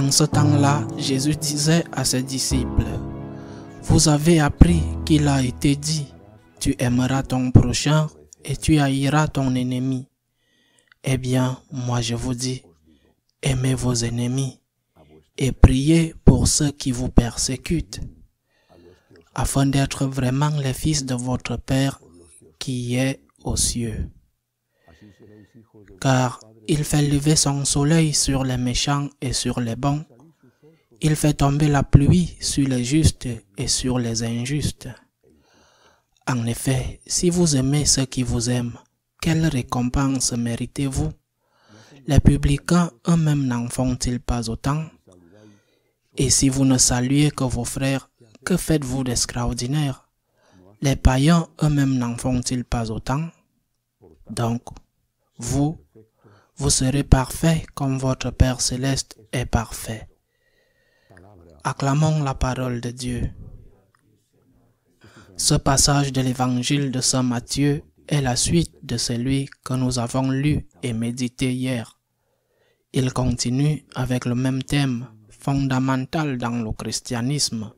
En ce temps-là, Jésus disait à ses disciples, « Vous avez appris qu'il a été dit, tu aimeras ton prochain et tu haïras ton ennemi. Eh bien, moi je vous dis, aimez vos ennemis et priez pour ceux qui vous persécutent, afin d'être vraiment les fils de votre Père qui est aux cieux. Car il fait lever son soleil sur les méchants et sur les bons. Il fait tomber la pluie sur les justes et sur les injustes. En effet, si vous aimez ceux qui vous aiment, quelle récompense méritez-vous? Les publicains eux-mêmes n'en font-ils pas autant? Et si vous ne saluez que vos frères, que faites-vous d'extraordinaire? Les païens eux-mêmes n'en font-ils pas autant? Donc, vous serez parfaits comme votre Père céleste est parfait. Acclamons la parole de Dieu. Ce passage de l'évangile de Saint Matthieu est la suite de celui que nous avons lu et médité hier. Il continue avec le même thème fondamental dans le christianisme,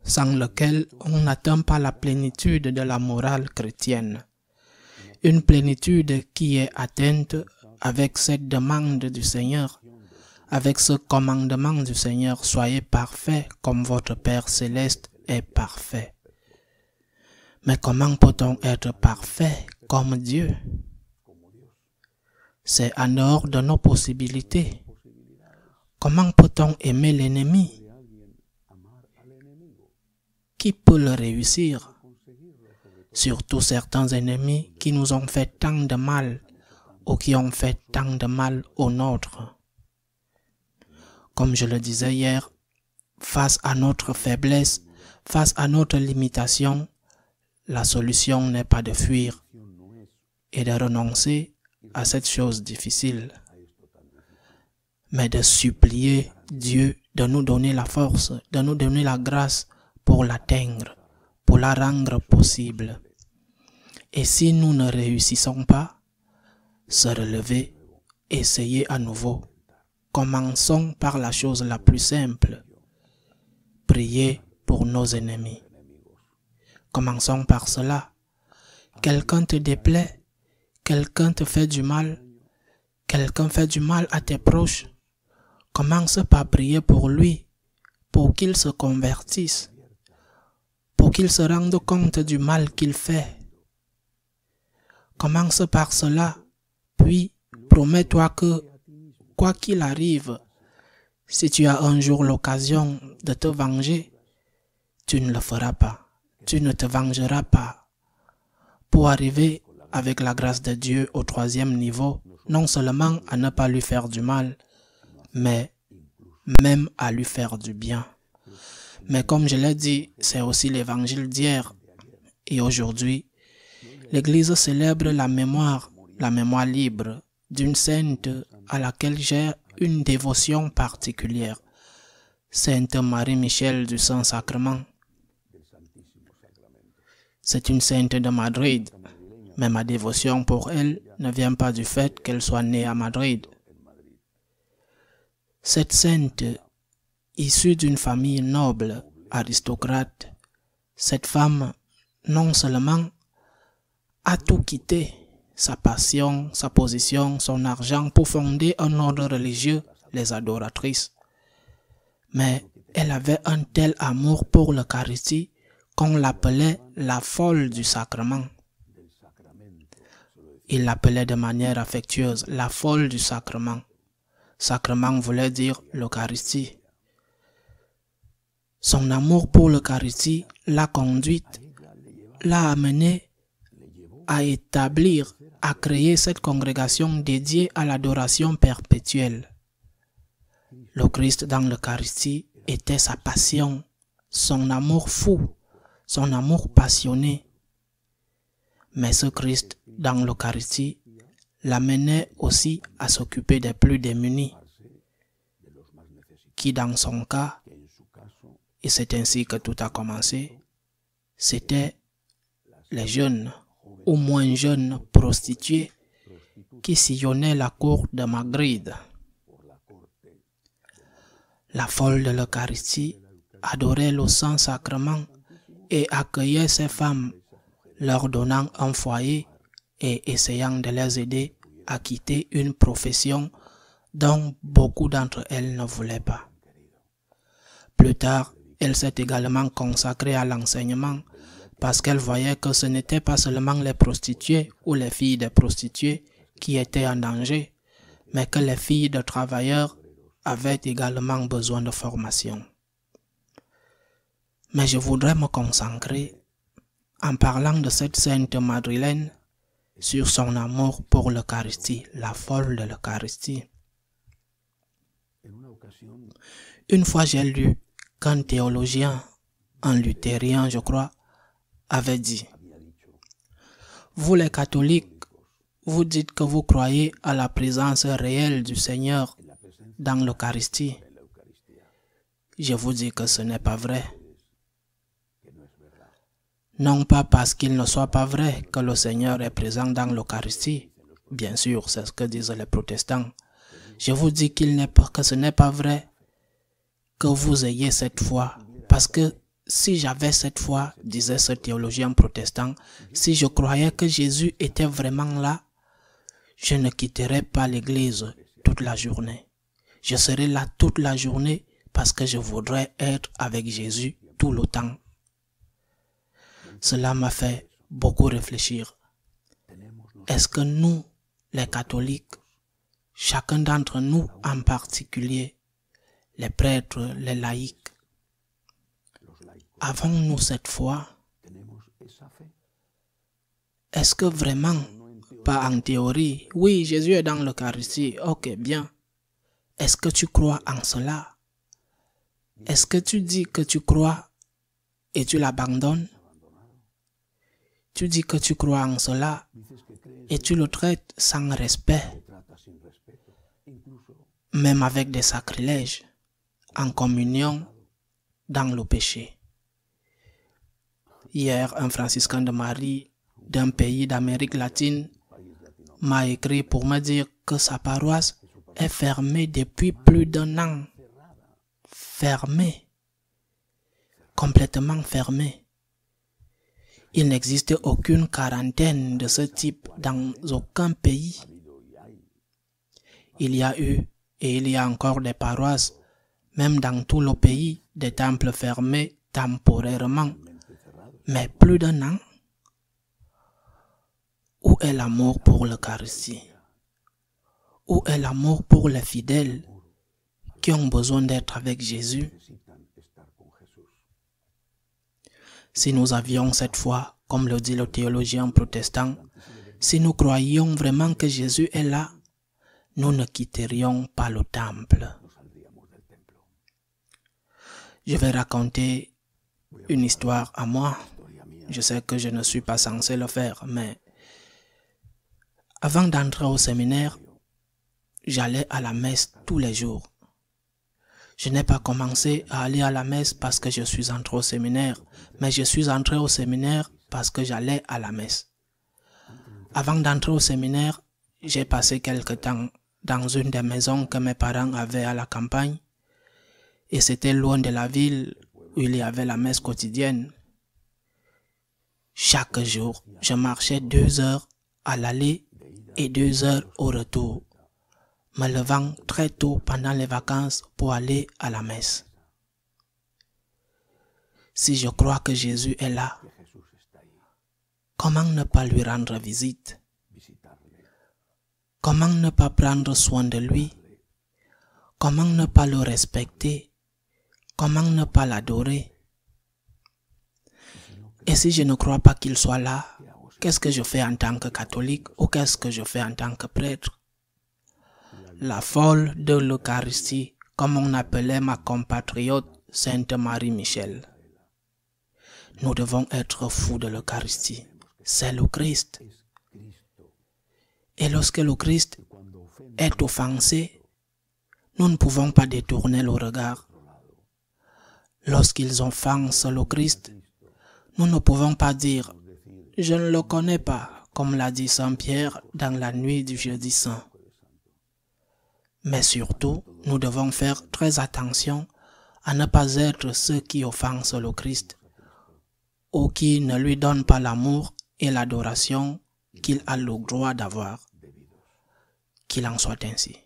sans lequel on n'atteint pas la plénitude de la morale chrétienne. Une plénitude qui est atteinte avec cette demande du Seigneur, avec ce commandement du Seigneur, soyez parfaits comme votre Père céleste est parfait. Mais comment peut-on être parfait comme Dieu? C'est en dehors de nos possibilités. Comment peut-on aimer l'ennemi? Qui peut le réussir? Surtout certains ennemis qui nous ont fait tant de mal ou qui ont fait tant de mal aux nôtres. Comme je le disais hier, face à notre faiblesse, face à notre limitation, la solution n'est pas de fuir et de renoncer à cette chose difficile, mais de supplier Dieu de nous donner la force, de nous donner la grâce pour l'atteindre, pour la rendre possible. Et si nous ne réussissons pas, se relever, essayer à nouveau. Commençons par la chose la plus simple, prier pour nos ennemis. Commençons par cela. Quelqu'un te déplaît, quelqu'un te fait du mal, quelqu'un fait du mal à tes proches. Commence par prier pour lui, pour qu'il se convertisse, pour qu'il se rende compte du mal qu'il fait. Commence par cela, puis promets-toi que, quoi qu'il arrive, si tu as un jour l'occasion de te venger, tu ne le feras pas, tu ne te vengeras pas. Pour arriver, avec la grâce de Dieu, au 3e niveau, non seulement à ne pas lui faire du mal, mais même à lui faire du bien. Mais comme je l'ai dit, c'est aussi l'évangile d'hier. Et aujourd'hui, l'Église célèbre la mémoire libre d'une sainte à laquelle j'ai une dévotion particulière, Sainte Marie-Michel du Saint-Sacrement. C'est une sainte de Madrid, mais ma dévotion pour elle ne vient pas du fait qu'elle soit née à Madrid. Cette sainte, issue d'une famille noble, aristocrate, cette femme, non seulement a tout quitté, sa passion, sa position, son argent pour fonder un ordre religieux, les adoratrices, mais elle avait un tel amour pour l'Eucharistie qu'on l'appelait la folle du sacrement. Il l'appelait de manière affectueuse la folle du sacrement. Sacrement voulait dire l'Eucharistie. Son amour pour l'Eucharistie l'a conduite, l'a amenée à établir, à créer cette congrégation dédiée à l'adoration perpétuelle. Le Christ dans l'Eucharistie était sa passion, son amour fou, son amour passionné. Mais ce Christ dans l'Eucharistie l'amenait aussi à s'occuper des plus démunis, qui dans son cas, et c'est ainsi que tout a commencé, c'était les jeunes ou moins jeunes prostituées qui sillonnaient la cour de Madrid. La folle de l'Eucharistie adorait le Saint-Sacrement et accueillait ces femmes, leur donnant un foyer et essayant de les aider à quitter une profession dont beaucoup d'entre elles ne voulaient pas. Plus tard, elle s'est également consacrée à l'enseignement parce qu'elle voyait que ce n'étaient pas seulement les prostituées ou les filles des prostituées qui étaient en danger, mais que les filles de travailleurs avaient également besoin de formation. Mais je voudrais me concentrer, en parlant de cette sainte madrilène, sur son amour pour l'Eucharistie, la folle de l'Eucharistie. Une fois j'ai lu qu'un théologien, un luthérien je crois, avait dit « Vous les catholiques, vous dites que vous croyez à la présence réelle du Seigneur dans l'Eucharistie. Je vous dis que ce n'est pas vrai. Non pas parce qu'il ne soit pas vrai que le Seigneur est présent dans l'Eucharistie. Bien sûr, c'est ce que disent les protestants. Je vous dis que ce n'est pas vrai que vous ayez cette foi. Parce que si j'avais cette foi, disait ce théologien protestant, si je croyais que Jésus était vraiment là, je ne quitterais pas l'église toute la journée. Je serai là toute la journée parce que je voudrais être avec Jésus tout le temps. Cela m'a fait beaucoup réfléchir. Est-ce que nous, les catholiques, chacun d'entre nous en particulier, les prêtres, les laïcs, avons-nous cette foi? Est-ce que vraiment, pas en théorie, oui, Jésus est dans l'Eucharistie, ok, bien. Est-ce que tu crois en cela? Est-ce que tu dis que tu crois et tu l'abandonnes? Tu dis que tu crois en cela et tu le traites sans respect, même avec des sacrilèges, en communion dans le péché. Hier, un franciscain de Marie d'un pays d'Amérique latine m'a écrit pour me dire que sa paroisse est fermée depuis plus d'1 an. Fermée. Complètement fermée. Il n'existe aucune quarantaine de ce type dans aucun pays. Il y a eu et il y a encore des paroisses, même dans tout le pays, des temples fermés temporairement. Mais plus d'1 an? Où est l'amour pour l'Eucharistie? Où est l'amour pour les fidèles qui ont besoin d'être avec Jésus? Si nous avions cette foi, comme le dit le théologien protestant, si nous croyions vraiment que Jésus est là, nous ne quitterions pas le temple. Je vais raconter une histoire à moi. Je sais que je ne suis pas censé le faire, mais avant d'entrer au séminaire, j'allais à la messe tous les jours. Je n'ai pas commencé à aller à la messe parce que je suis entré au séminaire, mais je suis entré au séminaire parce que j'allais à la messe. Avant d'entrer au séminaire, j'ai passé quelque temps dans une des maisons que mes parents avaient à la campagne, et c'était loin de la ville où il y avait la messe quotidienne. Chaque jour, je marchais 2 heures à l'aller et 2 heures au retour, me levant très tôt pendant les vacances pour aller à la messe. Si je crois que Jésus est là, comment ne pas lui rendre visite? Comment ne pas prendre soin de lui? Comment ne pas le respecter? Comment ne pas l'adorer? Et si je ne crois pas qu'il soit là, qu'est-ce que je fais en tant que catholique ou qu'est-ce que je fais en tant que prêtre? La folle de l'Eucharistie, comme on appelait ma compatriote Sainte Marie-Michel. Nous devons être fous de l'Eucharistie. C'est le Christ. Et lorsque le Christ est offensé, nous ne pouvons pas détourner le regard. Lorsqu'ils offensent le Christ, nous ne pouvons pas dire « Je ne le connais pas », comme l'a dit Saint Pierre dans la nuit du jeudi saint. Mais surtout, nous devons faire très attention à ne pas être ceux qui offensent le Christ ou qui ne lui donnent pas l'amour et l'adoration qu'il a le droit d'avoir. Qu'il en soit ainsi.